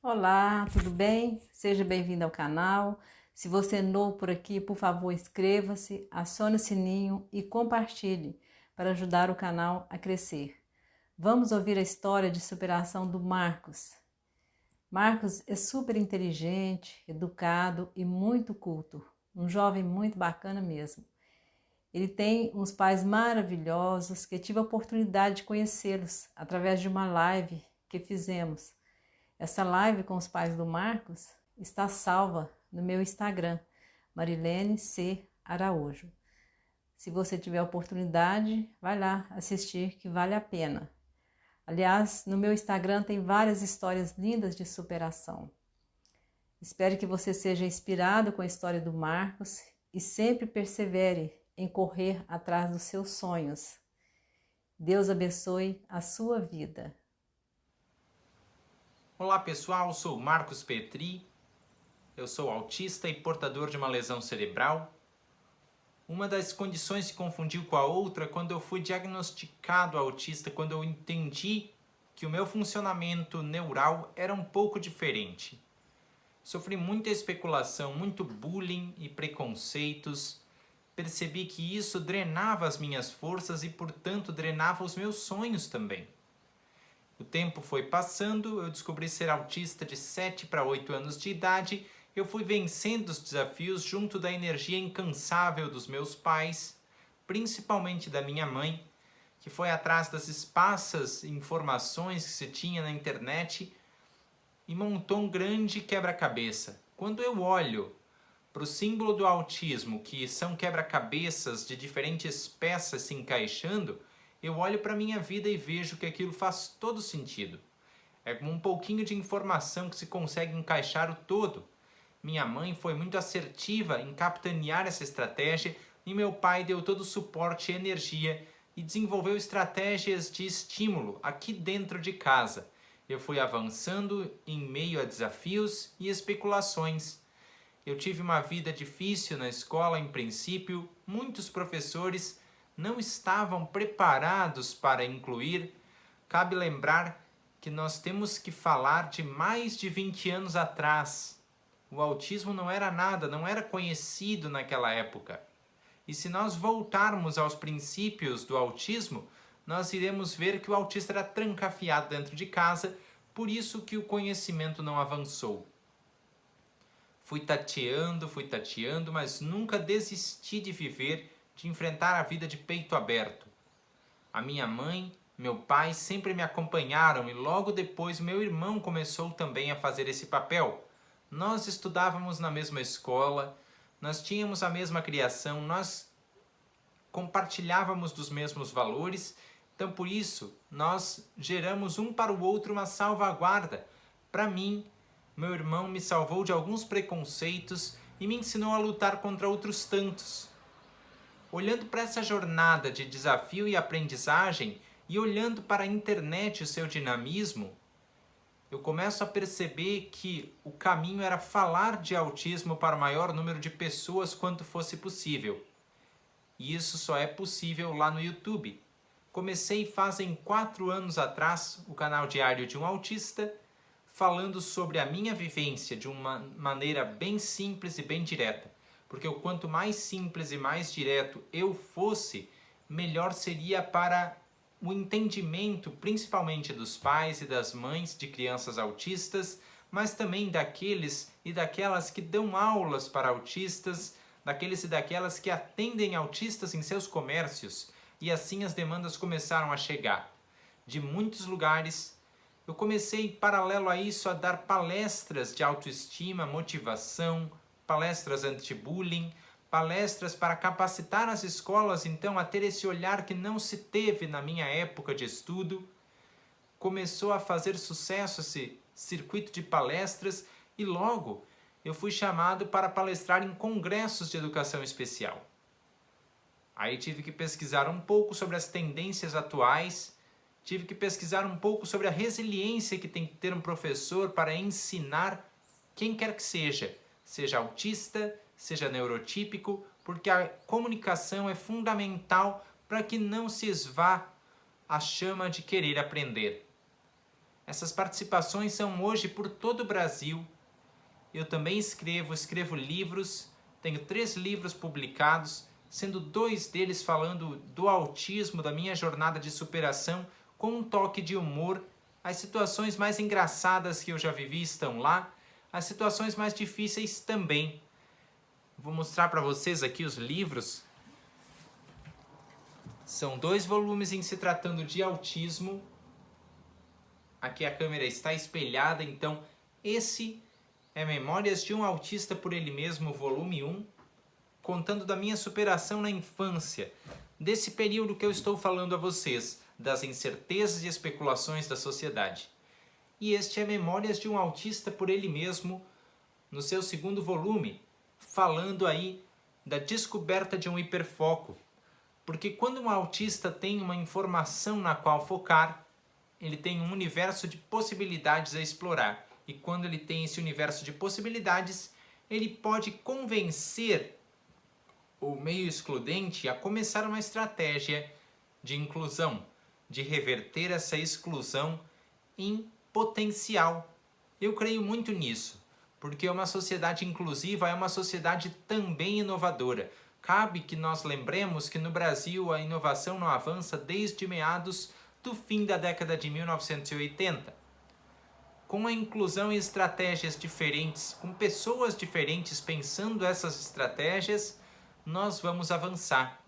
Olá, tudo bem? Seja bem-vindo ao canal. Se você é novo por aqui, por favor, inscreva-se, acione o sininho e compartilhe para ajudar o canal a crescer. Vamos ouvir a história de superação do Marcos. Marcos é super inteligente, educado e muito culto. Um jovem muito bacana mesmo. Ele tem uns pais maravilhosos que tive a oportunidade de conhecê-los através de uma live que fizemos. Essa live com os pais do Marcos está salva no meu Instagram, Marilene C. Araújo. Se você tiver a oportunidade, vai lá assistir que vale a pena. Aliás, no meu Instagram tem várias histórias lindas de superação. Espero que você seja inspirado com a história do Marcos e sempre persevere em correr atrás dos seus sonhos. Deus abençoe a sua vida. Olá pessoal, sou Marcos Petri, eu sou autista e portador de uma lesão cerebral. Uma das condições se confundiu com a outra quando eu fui diagnosticado autista, quando eu entendi que o meu funcionamento neural era um pouco diferente. Sofri muita especulação, muito bullying e preconceitos. Percebi que isso drenava as minhas forças e, portanto, drenava os meus sonhos também. O tempo foi passando, eu descobri ser autista de 7 para 8 anos de idade. Eu fui vencendo os desafios junto da energia incansável dos meus pais, principalmente da minha mãe, que foi atrás das esparsas informações que se tinha na internet e montou um grande quebra-cabeça. Quando eu olho para o símbolo do autismo, que são quebra-cabeças de diferentes peças se encaixando, eu olho para a minha vida e vejo que aquilo faz todo sentido. É como um pouquinho de informação que se consegue encaixar o todo. Minha mãe foi muito assertiva em capitanear essa estratégia e meu pai deu todo o suporte e energia e desenvolveu estratégias de estímulo aqui dentro de casa. Eu fui avançando em meio a desafios e especulações. Eu tive uma vida difícil na escola em princípio, muitos professores não estavam preparados para incluir. Cabe lembrar que nós temos que falar de mais de 20 anos atrás. O autismo não era nada, não era conhecido naquela época. E se nós voltarmos aos princípios do autismo, nós iremos ver que o autista era trancafiado dentro de casa, por isso que o conhecimento não avançou. Fui tateando, mas nunca desisti de viver, de enfrentar a vida de peito aberto. A minha mãe, meu pai sempre me acompanharam e logo depois meu irmão começou também a fazer esse papel. Nós estudávamos na mesma escola, nós tínhamos a mesma criação, nós compartilhávamos dos mesmos valores, então por isso nós geramos um para o outro uma salvaguarda. Para mim, meu irmão me salvou de alguns preconceitos e me ensinou a lutar contra outros tantos. Olhando para essa jornada de desafio e aprendizagem e olhando para a internet e o seu dinamismo, eu começo a perceber que o caminho era falar de autismo para o maior número de pessoas quanto fosse possível. E isso só é possível lá no YouTube. Comecei fazem 4 anos atrás o canal Diário de um Autista, falando sobre a minha vivência de uma maneira bem simples e bem direta. Porque o quanto mais simples e mais direto eu fosse, melhor seria para o entendimento, principalmente dos pais e das mães de crianças autistas, mas também daqueles e daquelas que dão aulas para autistas, daqueles e daquelas que atendem autistas em seus comércios, e assim as demandas começaram a chegar. De muitos lugares, eu comecei, paralelo a isso, a dar palestras de autoestima, motivação, palestras anti-bullying, palestras para capacitar as escolas, então, a ter esse olhar que não se teve na minha época de estudo. Começou a fazer sucesso esse circuito de palestras e logo eu fui chamado para palestrar em congressos de educação especial. Aí tive que pesquisar um pouco sobre as tendências atuais, tive que pesquisar um pouco sobre a resiliência que tem que ter um professor para ensinar quem quer que seja autista, seja neurotípico, porque a comunicação é fundamental para que não se esvá a chama de querer aprender. Essas participações são hoje por todo o Brasil. Eu também escrevo livros, tenho 3 livros publicados, sendo 2 deles falando do autismo, da minha jornada de superação, com um toque de humor. As situações mais engraçadas que eu já vivi estão lá, as situações mais difíceis também. Vou mostrar para vocês aqui os livros. São 2 volumes em se tratando de autismo. Aqui a câmera está espelhada, então esse é Memórias de um Autista por Ele Mesmo, volume 1, contando da minha superação na infância, desse período que eu estou falando a vocês, das incertezas e especulações da sociedade. E este é Memórias de um Autista por Ele Mesmo, no seu 2º volume, falando aí da descoberta de um hiperfoco. Porque quando um autista tem uma informação na qual focar, ele tem um universo de possibilidades a explorar. E quando ele tem esse universo de possibilidades, ele pode convencer o meio excludente a começar uma estratégia de inclusão, de reverter essa exclusão em potencial. Eu creio muito nisso, porque uma sociedade inclusiva é uma sociedade também inovadora. Cabe que nós lembremos que no Brasil a inovação não avança desde meados do fim da década de 1980. Com a inclusão em estratégias diferentes, com pessoas diferentes pensando essas estratégias, nós vamos avançar.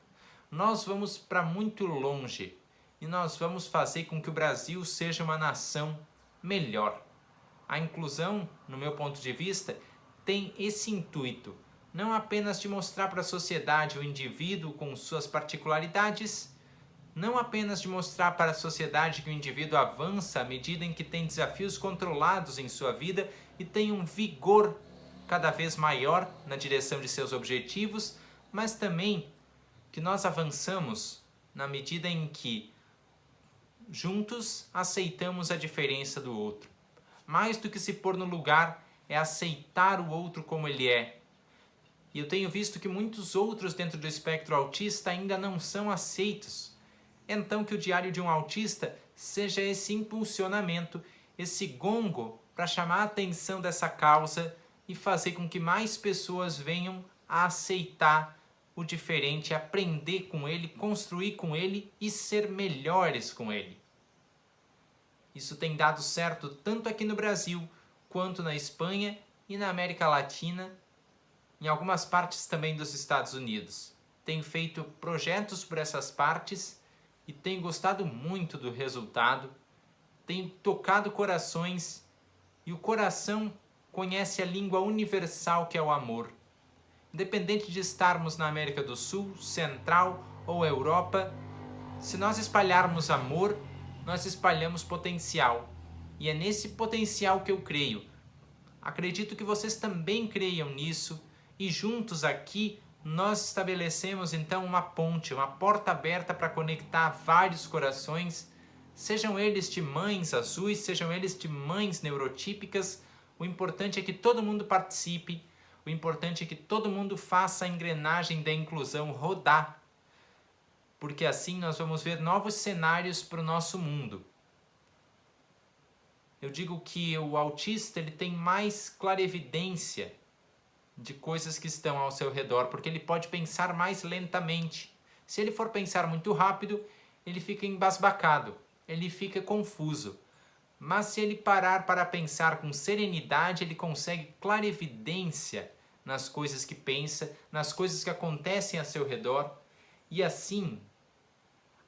Nós vamos para muito longe e nós vamos fazer com que o Brasil seja uma nação melhor. A inclusão, no meu ponto de vista, tem esse intuito, não apenas de mostrar para a sociedade o indivíduo com suas particularidades, não apenas de mostrar para a sociedade que o indivíduo avança à medida em que tem desafios controlados em sua vida e tem um vigor cada vez maior na direção de seus objetivos, mas também que nós avançamos na medida em que juntos aceitamos a diferença do outro. Mais do que se pôr no lugar, é aceitar o outro como ele é. E eu tenho visto que muitos outros dentro do espectro autista ainda não são aceitos. Então que o Diário de um Autista seja esse impulsionamento, esse gongo para chamar a atenção dessa causa e fazer com que mais pessoas venham a aceitar o diferente, aprender com ele, construir com ele e ser melhores com ele. Isso tem dado certo tanto aqui no Brasil, quanto na Espanha e na América Latina, em algumas partes também dos Estados Unidos. Tenho feito projetos por essas partes e tenho gostado muito do resultado, tenho tocado corações e o coração conhece a língua universal que é o amor. Independente de estarmos na América do Sul, Central ou Europa, se nós espalharmos amor, nós espalhamos potencial. E é nesse potencial que eu creio. Acredito que vocês também creiam nisso e juntos aqui nós estabelecemos então uma ponte, uma porta aberta para conectar vários corações, sejam eles de mães azuis, sejam eles de mães neurotípicas. O importante é que todo mundo participe, o importante é que todo mundo faça a engrenagem da inclusão rodar, porque assim nós vamos ver novos cenários para o nosso mundo. Eu digo que o autista ele tem mais clarevidência de coisas que estão ao seu redor, porque ele pode pensar mais lentamente. Se ele for pensar muito rápido, ele fica embasbacado, ele fica confuso. Mas se ele parar para pensar com serenidade, ele consegue clarevidência nas coisas que pensa, nas coisas que acontecem a seu redor, e assim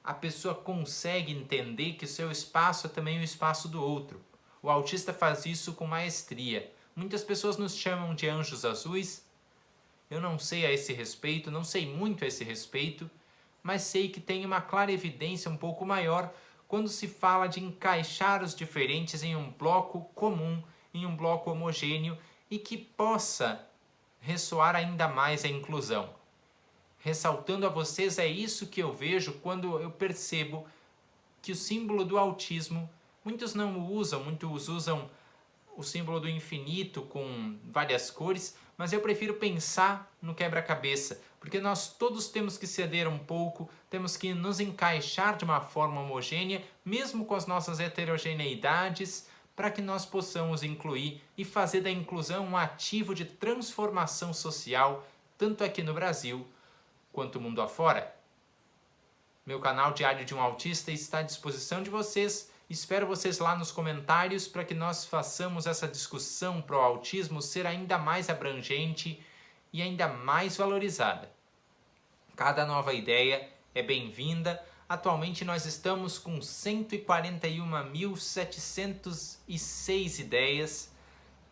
a pessoa consegue entender que o seu espaço é também o espaço do outro. O autista faz isso com maestria. Muitas pessoas nos chamam de anjos azuis. Eu não sei a esse respeito, não sei muito a esse respeito, mas sei que tem uma clarevidência um pouco maior quando se fala de encaixar os diferentes em um bloco comum, em um bloco homogêneo e que possa ressoar ainda mais a inclusão. Ressaltando a vocês, é isso que eu vejo quando eu percebo que o símbolo do autismo, muitos não o usam, muitos usam o símbolo do infinito com várias cores, mas eu prefiro pensar no quebra-cabeça, porque nós todos temos que ceder um pouco, temos que nos encaixar de uma forma homogênea, mesmo com as nossas heterogeneidades, para que nós possamos incluir e fazer da inclusão um ativo de transformação social, tanto aqui no Brasil quanto mundo afora. Meu canal Diário de um Autista está à disposição de vocês. Espero vocês lá nos comentários para que nós façamos essa discussão para o autismo ser ainda mais abrangente e ainda mais valorizada. Cada nova ideia é bem-vinda. Atualmente nós estamos com 141.706 ideias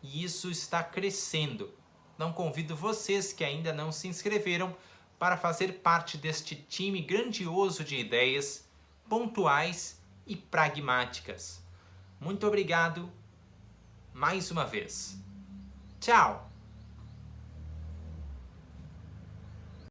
e isso está crescendo. Não convido vocês que ainda não se inscreveram para fazer parte deste time grandioso de ideias pontuais e pragmáticas. Muito obrigado mais uma vez. Tchau!